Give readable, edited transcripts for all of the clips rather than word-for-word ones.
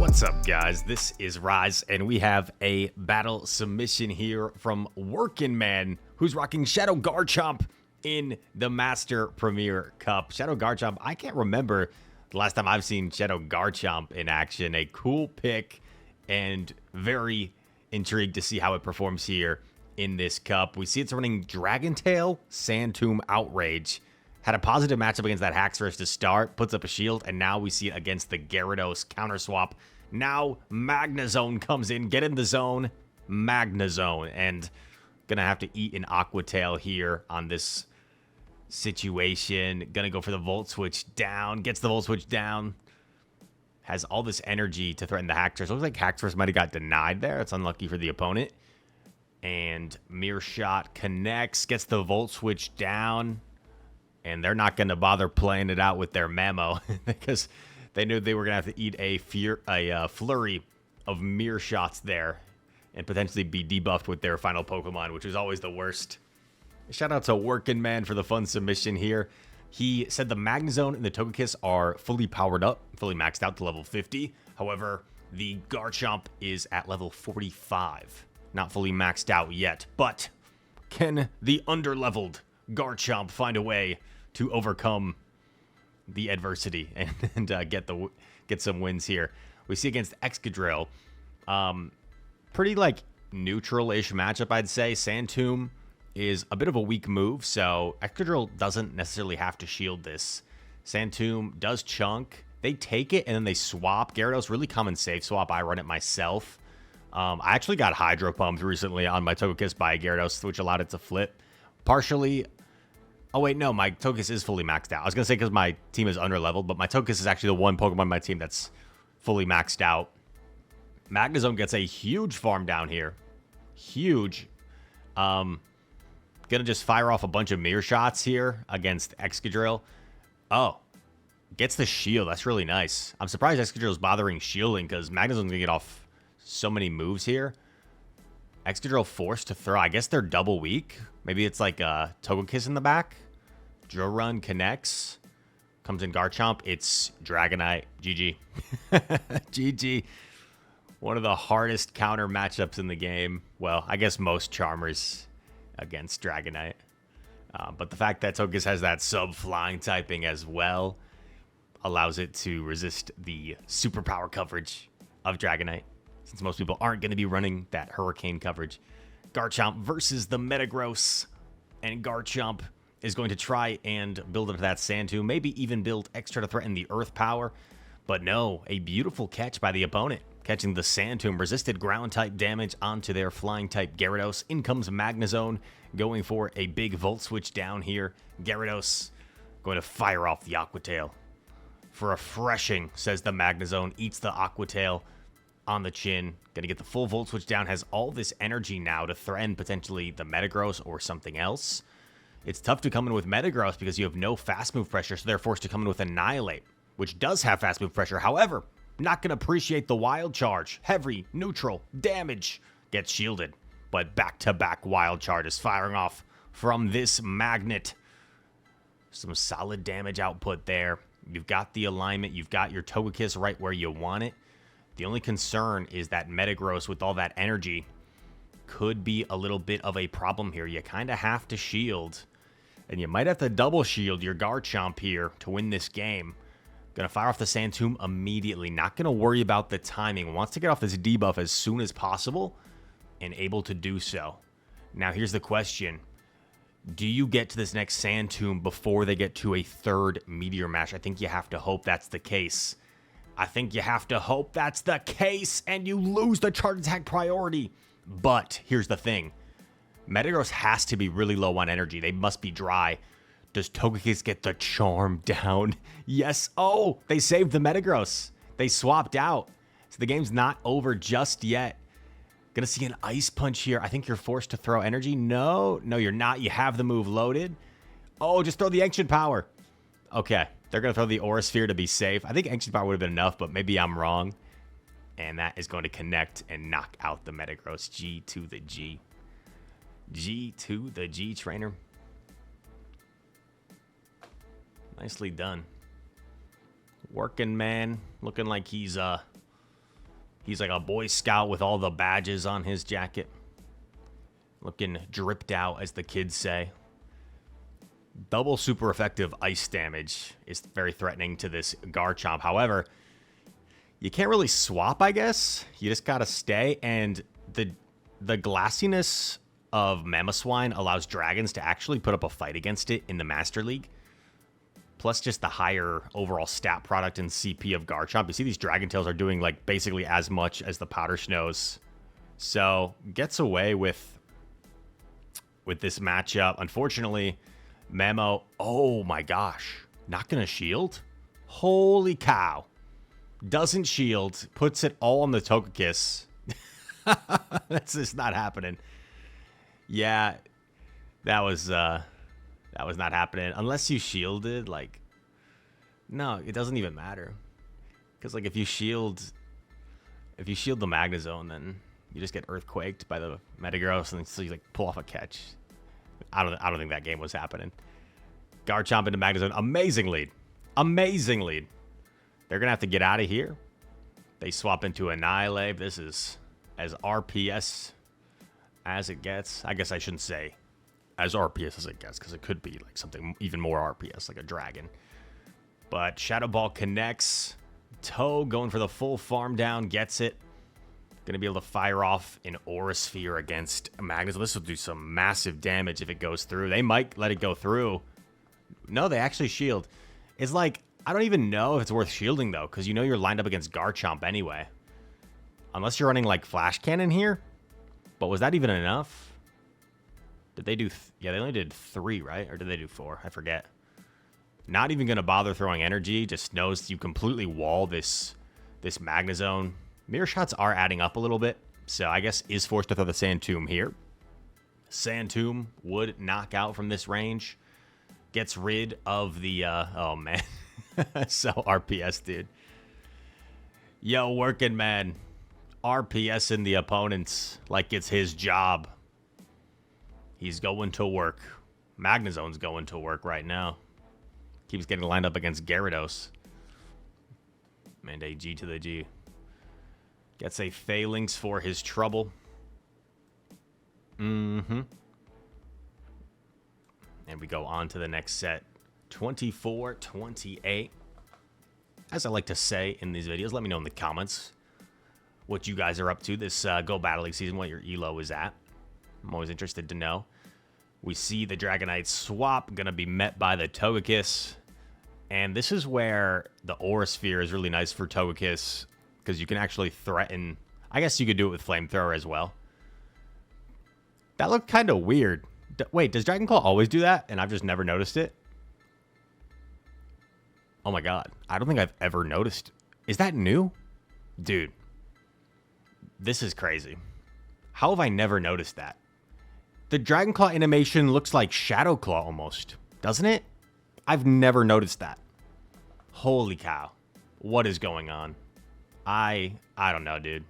What's up, guys? This is Rise, and we have a battle submission here from Workin' Man, who's rocking Shadow Garchomp in the Master Premier Cup. Shadow Garchomp, I can't remember the last time I've seen Shadow Garchomp in action. A cool pick, and very intrigued to see how it performs here in this cup. We see it's running Dragon Tail, Sand Tomb, Outrage. Had a positive matchup against that Haxorus to start, puts up a shield, and now we see it against the Gyarados counter swap. Now Magnezone comes in, get in the zone, Magnezone, and gonna have to eat an Aqua Tail here on this situation. Gonna go for the Volt Switch down, gets the Volt Switch down, has all this energy to threaten the Haxorus. Looks like Haxorus might have got denied there. It's unlucky for the opponent. And Mirror Shot connects, gets the Volt Switch down. And they're not going to bother playing it out with their Mamo because they knew they were going to have to eat a flurry of Mirror Shots there and potentially be debuffed with their final Pokemon, which is always the worst. Shout out to Workin' Man for the fun submission here. He said the Magnezone and the Togekiss are fully powered up, fully maxed out to level 50. However, the Garchomp is at level 45. Not fully maxed out yet, but can the underleveled Garchomp find a way to overcome the adversity and get some wins here? We see against Excadrill, pretty like neutral-ish matchup, I'd say. Sand Tomb is a bit of a weak move, so Excadrill doesn't necessarily have to shield this. Sand Tomb does chunk. They take it and then they swap. Gyarados, really common safe swap. I run it myself. I actually got Hydro Pumped recently on my Togekiss by Gyarados, which allowed it to flip. Partially. Oh, wait, no, my Togekiss is fully maxed out. I was going to say because my team is underleveled, but my Togekiss is actually the one Pokemon on my team that's fully maxed out. Magnezone gets a huge farm down here. Huge. Gonna just fire off a bunch of Mirror Shots here against Excadrill. Oh, gets the shield. That's really nice. I'm surprised Excadrill's bothering shielding because Magnezone's going to get off so many moves here. Excadrill forced to throw. I guess they're double weak. Maybe it's like a Togekiss in the back. Drill Run connects. Comes in Garchomp. It's Dragonite. GG. GG. One of the hardest counter matchups in the game. Well, I guess most Charmers against Dragonite. But the fact that Togekiss has that sub-flying typing as well allows it to resist the superpower coverage of Dragonite, since most people aren't going to be running that Hurricane coverage. Garchomp versus the Metagross. And Garchomp is going to try and build up that Sand Tomb, maybe even build extra to threaten the Earth Power. But no, a beautiful catch by the opponent. Catching the Sand Tomb, resisted ground-type damage onto their flying-type Gyarados. In comes Magnezone, going for a big Volt Switch down here. Gyarados going to fire off the Aqua Tail. For refreshing, says the Magnezone, eats the Aqua Tail on the chin. Gonna get the full Volt Switch down. Has all this energy now to threaten potentially the Metagross or something else. It's tough to come in with Metagross because you have no fast move pressure, so they're forced to come in with Annihilate, which does have fast move pressure. However, not gonna appreciate the Wild Charge. Heavy, neutral, damage. Gets shielded, but back-to-back Wild Charge is firing off from this Magnet. Some solid damage output there. You've got the alignment. You've got your Togekiss right where you want it. The only concern is that Metagross, with all that energy, could be a little bit of a problem here. You kind of have to shield, and you might have to double shield your Garchomp here to win this game. Gonna fire off the Sand Tomb immediately. Not gonna worry about the timing. Wants to get off this debuff as soon as possible, and able to do so. Now here's the question. Do you get to this next Sand Tomb before they get to a third Meteor Mash? I think you have to hope that's the case. I think you have to hope that's the case, and you lose the charge attack priority. But here's the thing. Metagross has to be really low on energy. They must be dry. Does Togekiss get the charm down? Yes. Oh, they saved the Metagross. They swapped out. So the game's not over just yet. Gonna see an Ice Punch here. I think you're forced to throw energy. No, you're not. You have the move loaded. Oh, just throw the Ancient Power. Okay. They're going to throw the Aura Sphere to be safe. I think Ancient Power would have been enough, but maybe I'm wrong. And that is going to connect and knock out the Metagross. G to the G. G to the G, trainer. Nicely done. Working Man. Looking like he's He's like a Boy Scout with all the badges on his jacket. Looking dripped out, as the kids say. Double super effective ice damage is very threatening to this Garchomp. However, you can't really swap, I guess. You just gotta stay, and the glassiness of Mamoswine allows dragons to actually put up a fight against it in the Master League. Plus just the higher overall stat product and CP of Garchomp. You see these Dragon Tails are doing like basically as much as the Powder Snows. So gets away with this matchup. Unfortunately, Mamo, oh my gosh, not gonna shield? Holy cow. Doesn't shield, puts it all on the Togekiss. That's just not happening. Yeah, that was not happening. Unless you shielded, like, no, it doesn't even matter. Because, like, if you shield the Magnezone, then you just get earthquaked by the Metagross, and so you, like, pull off a catch. I don't think that game was happening. Garchomp into Magnezone. Amazing lead. Amazing lead. They're going to have to get out of here. They swap into Annihilate. This is as RPS as it gets. I guess I shouldn't say as RPS as it gets, because it could be like something even more RPS, like a dragon. But Shadow Ball connects. Toe going for the full farm down. Gets it. Going to be able to fire off an Aura Sphere against Magnezone. This will do some massive damage if it goes through. They might let it go through. No, they actually shield. It's like, I don't even know if it's worth shielding, though, because you know you're lined up against Garchomp anyway. Unless you're running, like, Flash Cannon here. But was that even enough? Did they do... yeah, they only did 3, right? Or did they do 4? I forget. Not even going to bother throwing energy. Just knows you completely wall this Magnezone. Mirror shots are adding up a little bit. So I guess is forced to throw the Sand Tomb here. Sand Tomb would knock out from this range. Gets rid of the... oh, man. So RPS, dude. Yo, working man. RPS in the opponents like it's his job. He's going to work. Magnezone's going to work right now. Keeps getting lined up against Gyarados. And a G to the G. Gets a Phalanx for his trouble. And we go on to the next set. 24-28. As I like to say in these videos, let me know in the comments what you guys are up to this Go Battle League season, what your elo is at. I'm always interested to know. We see the Dragonite swap going to be met by the Togekiss. And this is where the Aura Sphere is really nice for Togekiss, because you can actually threaten... I guess you could do it with Flamethrower as well. That looked kind of weird. Wait, does Dragon Claw always do that? And I've just never noticed it? Oh my god. I don't think I've ever noticed. Is that new? Dude. This is crazy. How have I never noticed that? The Dragon Claw animation looks like Shadow Claw almost. Doesn't it? I've never noticed that. Holy cow. What is going on? I don't know, dude.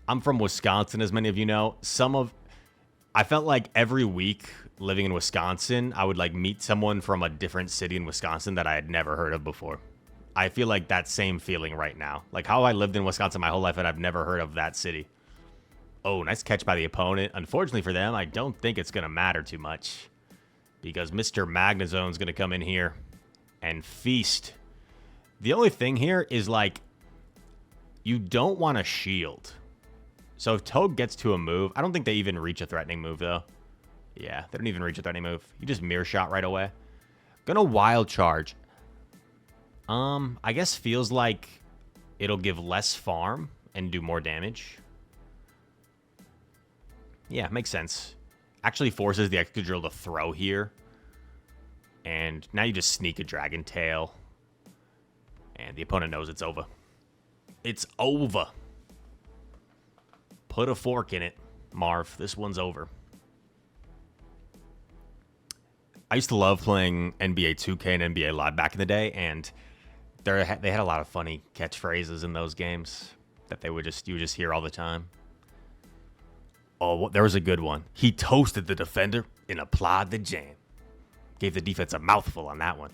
I'm from Wisconsin, as many of you know. I felt like every week living in Wisconsin, I would like meet someone from a different city in Wisconsin that I had never heard of before. I feel like that same feeling right now. Like how I lived in Wisconsin my whole life and I've never heard of that city. Oh, nice catch by the opponent. Unfortunately for them, I don't think it's going to matter too much, because Mr. Magnezone's going to come in here and feast. The only thing here is, like, you don't want to shield. So if Toad gets to a move, I don't think they even reach a threatening move, though. Yeah, they don't even reach a threatening move. You just Mirror Shot right away. Gonna Wild Charge. I guess feels like it'll give less farm and do more damage. Yeah, makes sense. Actually forces the Excadrill to throw here. And now you just sneak a Dragon Tail. And the opponent knows it's over. It's over. Put a fork in it, Marv. This one's over. I used to love playing NBA 2K and NBA Live back in the day, and they had a lot of funny catchphrases in those games that you would just hear all the time. Oh, there was a good one. He toasted the defender and applied the jam. Gave the defense a mouthful on that one.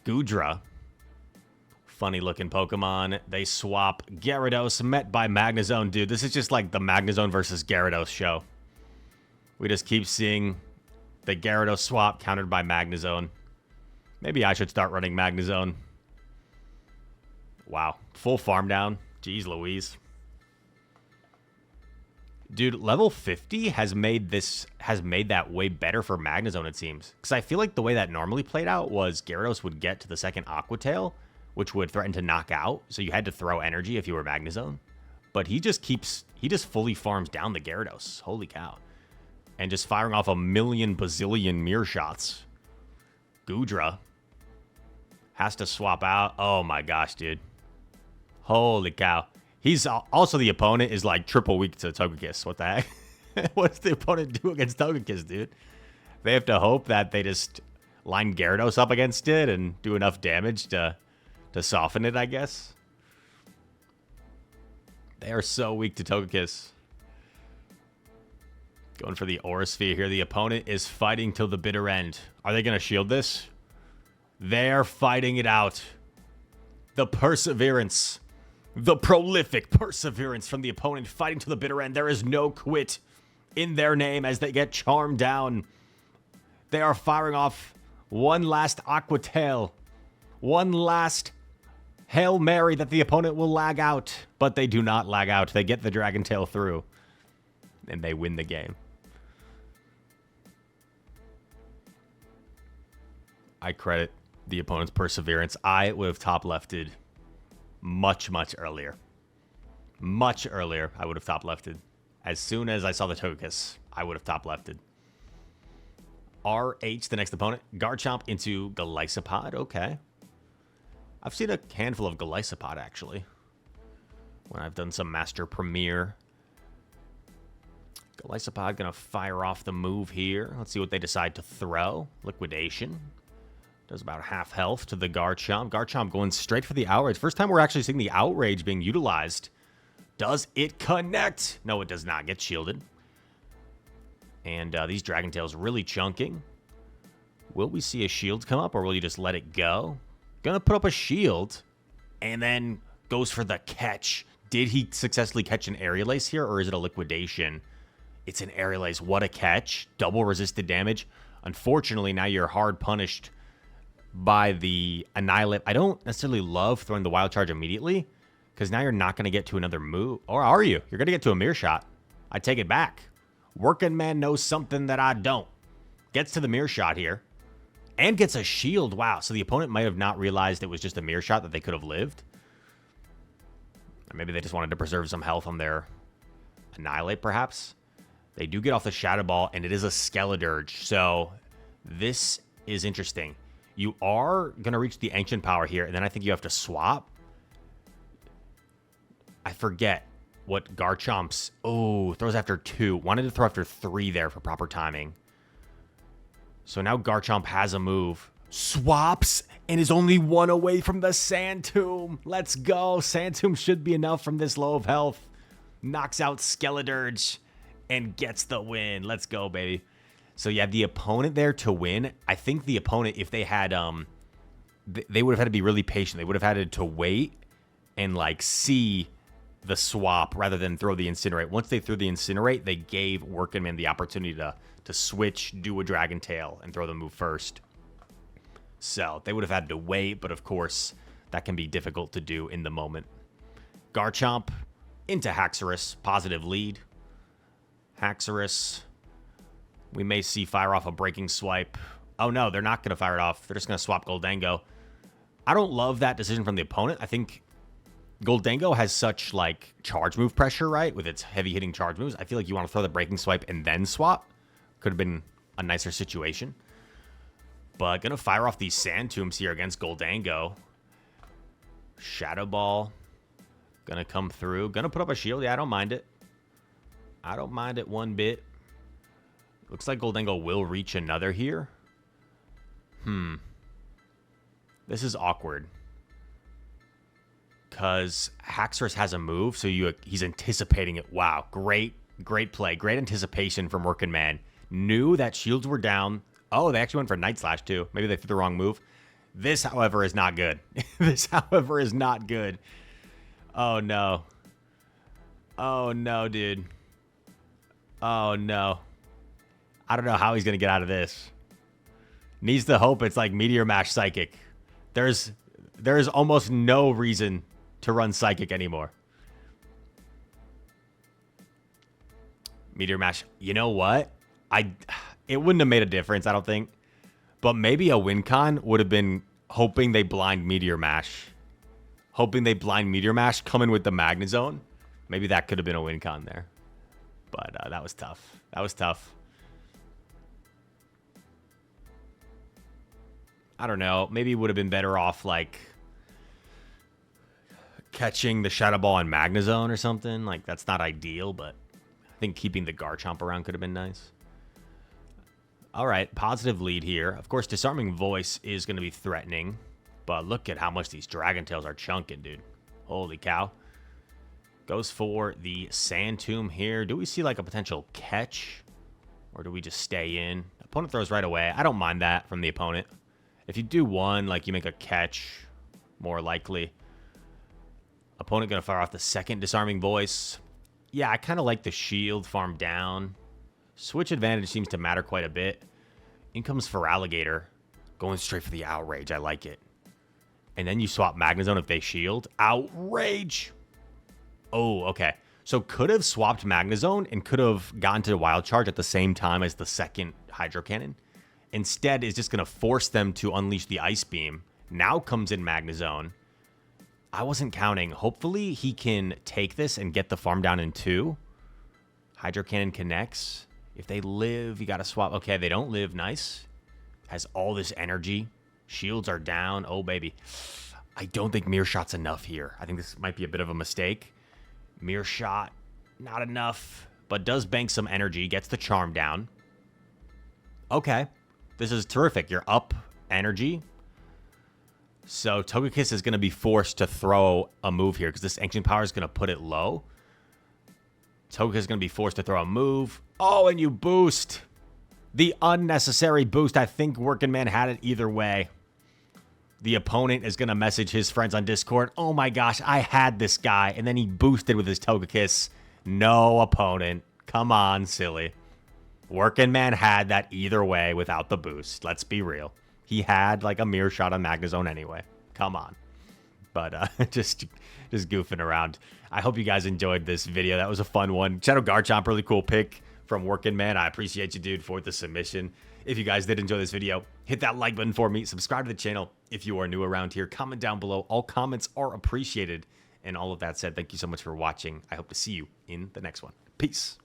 Goodra Funny looking Pokemon. They swap Gyarados met by Magnezone. Dude, this is just like the Magnezone versus Gyarados show. We just keep seeing the Gyarados swap countered by Magnezone. Maybe I should start running Magnezone. Wow. Full farm down. Jeez Louise. Dude, level 50 has made that way better for Magnezone, it seems. Because I feel like the way that normally played out was Gyarados would get to the second Aqua Tail, which would threaten to knock out. So you had to throw energy if you were Magnezone. But he just fully farms down the Gyarados. Holy cow. And just firing off a million bazillion mirror shots. Goodra has to swap out. Oh my gosh, dude. Holy cow. He's also, the opponent is like triple weak to Togekiss. What the heck? What's the opponent do against Togekiss, dude? They have to hope that they just line Gyarados up against it and do enough damage to soften it, I guess. They are so weak to Togekiss. Going for the Aura Sphere here. The opponent is fighting till the bitter end. Are they going to shield this? They're fighting it out. The perseverance. The prolific perseverance from the opponent fighting to the bitter end. There is no quit in their name as they get charmed down. They are firing off one last Aqua Tail. One last Hail Mary that the opponent will lag out. But they do not lag out. They get the Dragon Tail through. And they win the game. I credit the opponent's perseverance. I would have top lefted much earlier. Much earlier, I would have top lefted. As soon as I saw the Togekiss, I would have top lefted. RH, the next opponent. Garchomp into Golisopod. Okay. I've seen a handful of Golisopod, actually, when I've done some Master Premier. Golisopod going to fire off the move here. Let's see what they decide to throw. Liquidation. Does about half health to the Garchomp. Garchomp going straight for the Outrage. First time we're actually seeing the Outrage being utilized. Does it connect? No, it does not. Get shielded. And these Dragon Tails really chunking. Will we see a shield come up, or will you just let it go? Gonna put up a shield, and then goes for the catch. Did he successfully catch an Aerial Ace here, or is it a Liquidation? It's an Aerial Ace. What a catch. Double resisted damage. Unfortunately, now you're hard punished by the Annihilate. I don't necessarily love throwing the Wild Charge immediately, because now you're not going to get to another move. Or are you? You're going to get to a Mirror Shot. I take it back. Working Man knows something that I don't. Gets to the Mirror Shot here. And gets a shield. Wow. So the opponent might have not realized it was just a Mirror Shot that they could have lived. Or maybe they just wanted to preserve some health on their Annihilate, perhaps. They do get off the Shadow Ball, and it is a Skeledirge. So this is interesting. You are going to reach the Ancient Power here, and then I think you have to swap. I forget what Garchomp's... Oh, throws after 2. Wanted to throw after 3 there for proper timing. So now Garchomp has a move. Swaps, and is only 1 away from the Sand Tomb. Let's go. Sand Tomb should be enough from this low of health. Knocks out Skeledirge and gets the win. Let's go, baby. So you have the opponent there to win. I think the opponent, if they had, they would have had to be really patient. They would have had to wait and, like, see the swap rather than throw the Incinerate. Once they threw the Incinerate, they gave Working Man the opportunity to switch, do a Dragon Tail, and throw the move first. So they would have had to wait, but of course, that can be difficult to do in the moment. Garchomp into Haxorus. Positive lead. Haxorus... We may see fire off a Breaking Swipe. Oh, no, they're not going to fire it off. They're just going to swap Goldango. I don't love that decision from the opponent. I think Goldango has such, like, charge move pressure, right? With its heavy-hitting charge moves. I feel like you want to throw the Breaking Swipe and then swap. Could have been a nicer situation. But going to fire off these Sand Tombs here against Goldango. Shadow Ball. Going to come through. Going to put up a shield. Yeah, I don't mind it. I don't mind it one bit. Looks like Goldango will reach another here. This is awkward. Because Haxorus has a move, so he's anticipating it. Wow, great play. Great anticipation from Working Man. Knew that shields were down. Oh, they actually went for Night Slash, too. Maybe they threw the wrong move. This, however, is not good. This, however, is not good. Oh, no. Oh, no, dude. Oh, no. I don't know how he's going to get out of this. Needs to hope it's like Meteor Mash Psychic. There's almost no reason to run Psychic anymore. Meteor Mash. You know what? It wouldn't have made a difference, I don't think. But maybe a win con would have been hoping they blind Meteor Mash. Hoping they blind Meteor Mash, come in with the Magnezone. Maybe that could have been a win con there. But that was tough. That was tough. I don't know. Maybe it would have been better off, like, catching the Shadow Ball and Magnezone or something. Like, that's not ideal, but I think keeping the Garchomp around could have been nice. All right, positive lead here. Of course, Disarming Voice is going to be threatening, but look at how much these Dragon Tails are chunking, dude. Holy cow. Goes for the Sand Tomb here. Do we see, like, a potential catch, or do we just stay in? Opponent throws right away. I don't mind that from the opponent. If you do one, like, you make a catch, more likely. Opponent going to fire off the second Disarming Voice. Yeah, I kind of like the shield farm down. Switch advantage seems to matter quite a bit. In comes Feraligatr. Going straight for the Outrage. I like it. And then you swap Magnezone if they shield. Outrage! Oh, okay. So could have swapped Magnezone and could have gone to Wild Charge at the same time as the second Hydro Cannon. Instead, is just going to force them to unleash the Ice Beam. Now comes in Magnezone. I wasn't counting. Hopefully, he can take this and get the farm down in 2. Hydro Cannon connects. If they live, you got to swap. Okay, they don't live. Nice. Has all this energy. Shields are down. Oh, baby. I don't think Mirror Shot's enough here. I think this might be a bit of a mistake. Mirror Shot, not enough, but does bank some energy. Gets the Charm down. Okay. This is terrific. You're up energy. So Togekiss is going to be forced to throw a move here because this Ancient Power is going to put it low. Togekiss is going to be forced to throw a move. Oh, and you boost. The unnecessary boost. I think Working Man had it either way. The opponent is going to message his friends on Discord. Oh my gosh, I had this guy. And then he boosted with his Togekiss. No, opponent. Come on, silly. Working Man had that either way without the boost. Let's be real. He had like a Mirror Shot on Magnezone anyway. Come on. But just goofing around. I hope you guys enjoyed this video. That was a fun one. Shadow Garchomp, really cool pick from Working Man. I appreciate you, dude, for the submission. If you guys did enjoy this video, hit that like button for me. Subscribe to the channel if you are new around here. Comment down below. All comments are appreciated. And all of that said, thank you so much for watching. I hope to see you in the next one. Peace.